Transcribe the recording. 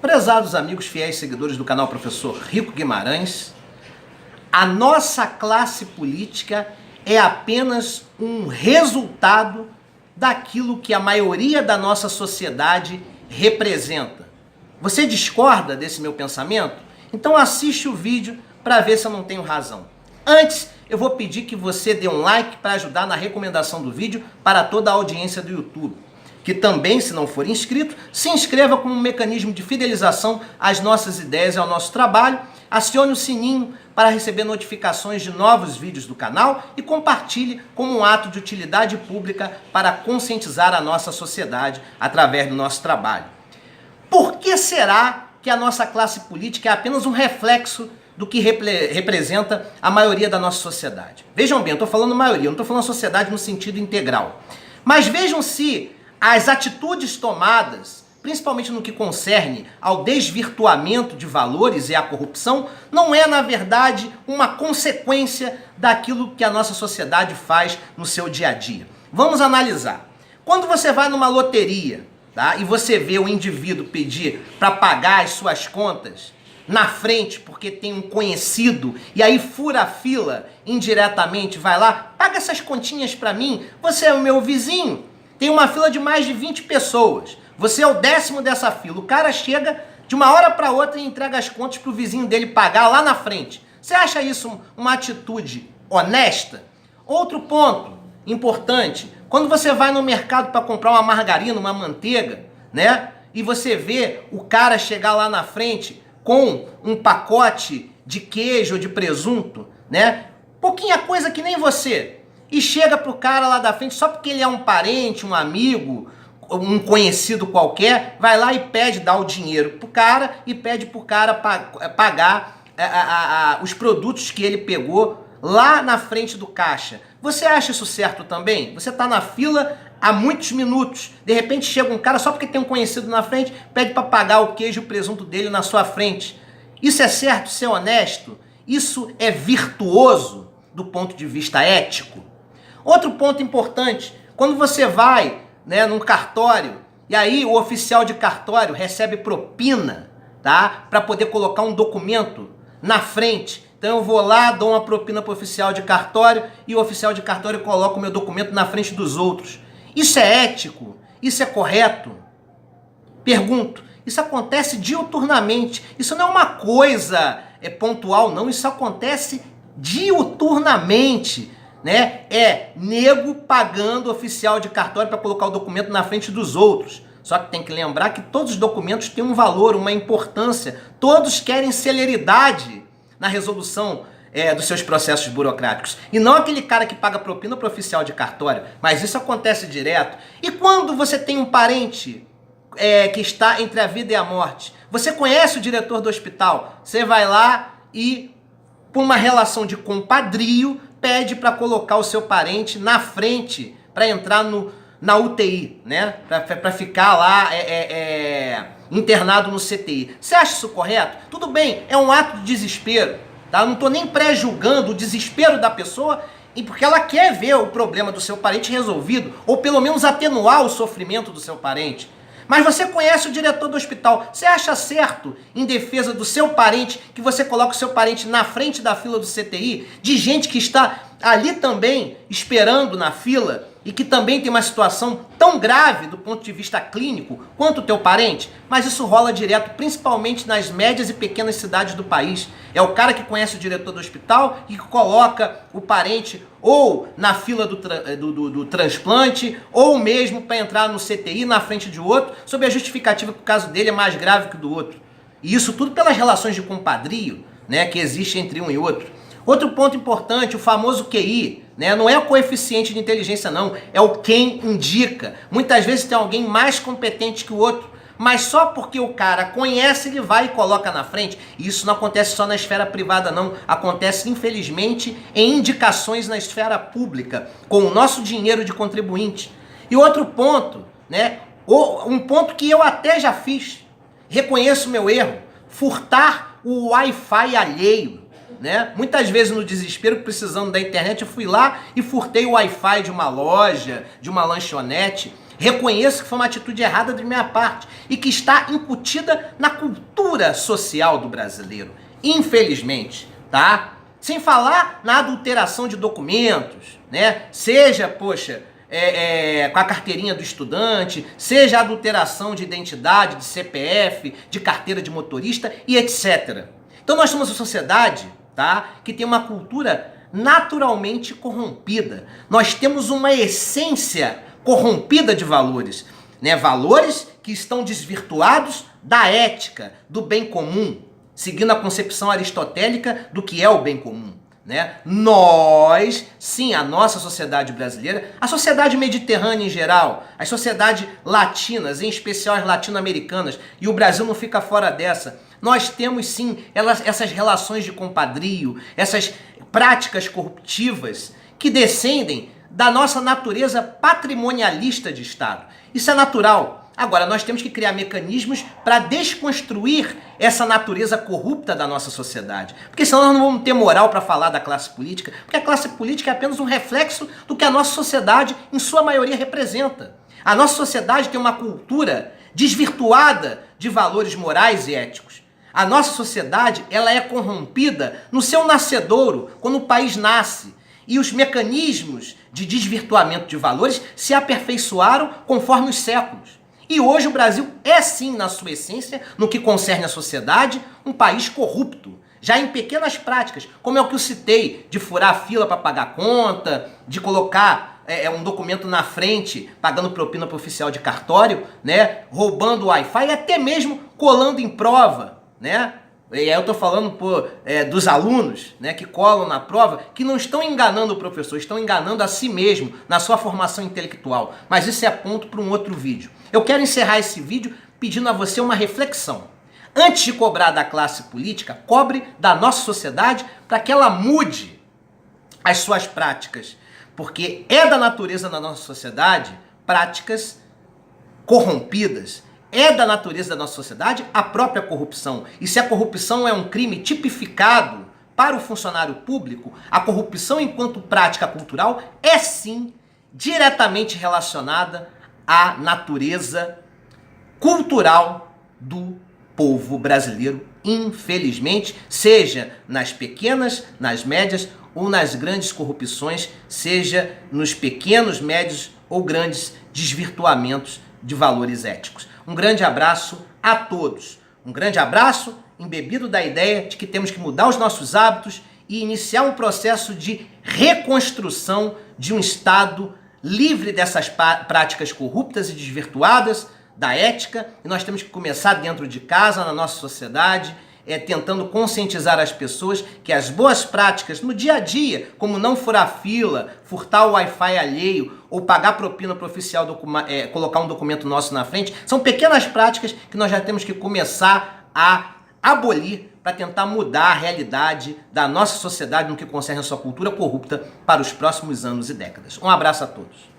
Prezados amigos fiéis seguidores do canal Professor Rico Guimarães, a nossa classe política é apenas um resultado daquilo que a maioria da nossa sociedade representa. Você discorda desse meu pensamento? Então assiste o vídeo para ver se eu não tenho razão. Antes, eu vou pedir que você dê um like para ajudar na recomendação do vídeo para toda a audiência do YouTube. Que também, se não for inscrito, se inscreva como um mecanismo de fidelização às nossas ideias e ao nosso trabalho, acione o sininho para receber notificações de novos vídeos do canal e compartilhe como um ato de utilidade pública para conscientizar a nossa sociedade através do nosso trabalho. Por que será que a nossa classe política é apenas um reflexo do que representa a maioria da nossa sociedade? Vejam bem, eu estou falando maioria, eu não estou falando sociedade no sentido integral. Mas vejam se as atitudes tomadas, principalmente no que concerne ao desvirtuamento de valores e à corrupção, não é, na verdade, uma consequência daquilo que a nossa sociedade faz no seu dia a dia. Vamos analisar. Quando você vai numa loteria, tá, e você vê o indivíduo pedir para pagar as suas contas na frente porque tem um conhecido e aí fura a fila indiretamente, vai lá, paga essas continhas para mim, você é o meu vizinho. Tem uma fila de mais de 20 pessoas. Você é o 10º dessa fila. O cara chega de uma hora para outra e entrega as contas para o vizinho dele pagar lá na frente. Você acha isso uma atitude honesta? Outro ponto importante. Quando você vai no mercado para comprar uma margarina, uma manteiga, né? E você vê o cara chegar lá na frente com um pacote de queijo ou de presunto, né? Pouquinha coisa que nem você. E chega pro cara lá da frente, só porque ele é um parente, um amigo, um conhecido qualquer, vai lá e pede, dá o dinheiro pro cara e pede pro cara pagar os produtos que ele pegou lá na frente do caixa. Você acha isso certo também? Você tá na fila há muitos minutos, de repente chega um cara, só porque tem um conhecido na frente, pede para pagar o queijo e o presunto dele na sua frente. Isso é certo? Isso é honesto? Isso é virtuoso do ponto de vista ético? Outro ponto importante, quando você vai, né, num cartório, e aí o oficial de cartório recebe propina, tá, para poder colocar um documento na frente. Então eu vou lá, dou uma propina para o oficial de cartório e o oficial de cartório coloca o meu documento na frente dos outros. Isso é ético? Isso é correto? Pergunto, isso acontece diuturnamente. Isso não é uma coisa pontual, não. Isso acontece diuturnamente. Né? É nego pagando oficial de cartório para colocar o documento na frente dos outros. Só que tem que lembrar que todos os documentos têm um valor, uma importância. Todos querem celeridade na resolução dos seus processos burocráticos. E não aquele cara que paga propina para o oficial de cartório. Mas isso acontece direto. E quando você tem um parente que está entre a vida e a morte? Você conhece o diretor do hospital? Você vai lá e, por uma relação de compadrio, pede para colocar o seu parente na frente para entrar na UTI, né? Para ficar lá internado no CTI. Você acha isso correto? Tudo bem, é um ato de desespero, tá? Eu não estou nem pré-julgando o desespero da pessoa e porque ela quer ver o problema do seu parente resolvido ou pelo menos atenuar o sofrimento do seu parente. Mas você conhece o diretor do hospital, você acha certo, em defesa do seu parente, que você coloca o seu parente na frente da fila do CTI, de gente que está ali também esperando na fila e que também tem uma situação tão grave do ponto de vista clínico quanto o teu parente? Mas isso rola direto, principalmente nas médias e pequenas cidades do país. É o cara que conhece o diretor do hospital e que coloca o parente ou na fila do transplante ou mesmo para entrar no CTI na frente de outro, sob a justificativa que o caso dele é mais grave que o do outro. E isso tudo pelas relações de compadrio, né, que existe entre um e outro. Outro ponto importante, o famoso QI, né? Não é o coeficiente de inteligência não, é o quem indica. Muitas vezes tem alguém mais competente que o outro, mas só porque o cara conhece, ele vai e coloca na frente. E isso não acontece só na esfera privada não, acontece infelizmente em indicações na esfera pública, com o nosso dinheiro de contribuinte. E outro ponto, né? Um ponto que eu até já fiz, reconheço meu erro, furtar o Wi-Fi alheio. Né? Muitas vezes no desespero, precisando da internet, eu fui lá e furtei o Wi-Fi de uma loja, de uma lanchonete. Reconheço que foi uma atitude errada de minha parte e que está incutida na cultura social do brasileiro, infelizmente, tá? Sem falar na adulteração de documentos, né? Seja, poxa, com a carteirinha do estudante, seja a adulteração de identidade, de CPF, de carteira de motorista e etc. Então nós somos uma sociedade, tá, que tem uma cultura naturalmente corrompida. Nós temos uma essência corrompida de valores, né? Valores que estão desvirtuados da ética, do bem comum, seguindo a concepção aristotélica do que é o bem comum, né? Nós, sim, a nossa sociedade brasileira, a sociedade mediterrânea em geral, as sociedades latinas, em especial as latino-americanas, e o Brasil não fica fora dessa, nós temos sim essas relações de compadrio, essas práticas corruptivas que descendem da nossa natureza patrimonialista de Estado. Isso é natural. Agora, nós temos que criar mecanismos para desconstruir essa natureza corrupta da nossa sociedade. Porque senão nós não vamos ter moral para falar da classe política, porque a classe política é apenas um reflexo do que a nossa sociedade, em sua maioria, representa. A nossa sociedade tem uma cultura desvirtuada de valores morais e éticos. A nossa sociedade, ela é corrompida no seu nascedouro, quando o país nasce. E os mecanismos de desvirtuamento de valores se aperfeiçoaram conforme os séculos. E hoje o Brasil é sim, na sua essência, no que concerne à sociedade, um país corrupto. Já em pequenas práticas, como é o que eu citei, de furar a fila para pagar conta, de colocar um documento na frente, pagando propina para o oficial de cartório, né, roubando o Wi-Fi e até mesmo colando em prova, né? E aí eu estou falando dos alunos, né, que colam na prova, que não estão enganando o professor, estão enganando a si mesmo na sua formação intelectual. Mas isso é ponto para um outro vídeo. Eu quero encerrar esse vídeo pedindo a você uma reflexão. Antes de cobrar da classe política, cobre da nossa sociedade para que ela mude as suas práticas. Porque é da natureza da nossa sociedade práticas corrompidas. É da natureza da nossa sociedade a própria corrupção. E se a corrupção é um crime tipificado para o funcionário público, a corrupção enquanto prática cultural é sim diretamente relacionada à natureza cultural do povo brasileiro, infelizmente, seja nas pequenas, nas médias ou nas grandes corrupções, seja nos pequenos, médios ou grandes desvirtuamentos de valores éticos. Um grande abraço a todos. Um grande abraço embebido da ideia de que temos que mudar os nossos hábitos e iniciar um processo de reconstrução de um Estado livre dessas práticas corruptas e desvirtuadas da ética. E nós temos que começar dentro de casa, na nossa sociedade, tentando conscientizar as pessoas que as boas práticas no dia a dia, como não furar fila, furtar o Wi-Fi alheio ou pagar propina para o oficial colocar um documento nosso na frente, são pequenas práticas que nós já temos que começar a abolir para tentar mudar a realidade da nossa sociedade no que concerne a sua cultura corrupta para os próximos anos e décadas. Um abraço a todos.